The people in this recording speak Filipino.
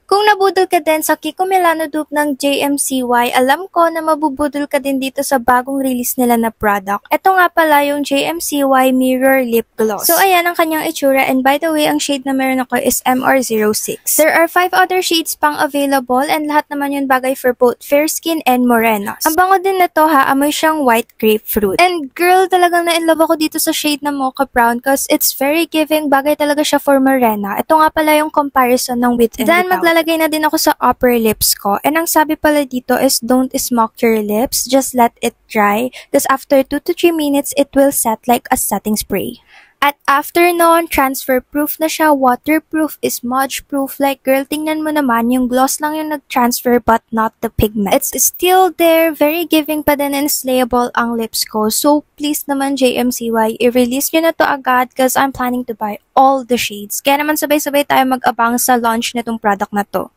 Kung nabudol ka din sa Kiko Milano dupe ng JMCY, alam ko na mabubudol ka din dito sa bagong release nila na product. Ito nga pala yung JMCY Mirror Lip Gloss. So ayan ang kanyang itsura, and by the way, ang shade na meron ako is MR06. There are 5 other shades pang available, and lahat naman yun bagay for both fair skin and morenos. Ang bango din nito ha, amoy siyang white grapefruit. And girl, talagang na-inlove ako dito sa shade na Mocha Brown cause it's very giving, bagay talaga siya for morena. Ito nga pala yung comparison ng with and without. Maglalagay na din ako sa upper lips ko. And ang sabi pala dito is don't smoke your lips, just let it dry. Because after 2 to 3 minutes, it will set like a setting spray. At after nun, transfer-proof na siya, waterproof, smudge-proof. Like, girl, tingnan mo naman, yung gloss lang yung nag-transfer but not the pigment. It's still there, very giving pa din and slayable ang lips ko. So, please naman, JMCY, i-release nyo na to agad because I'm planning to buy all the shades. Kaya naman sabay-sabay tayo mag-abang sa launch nitong product na to.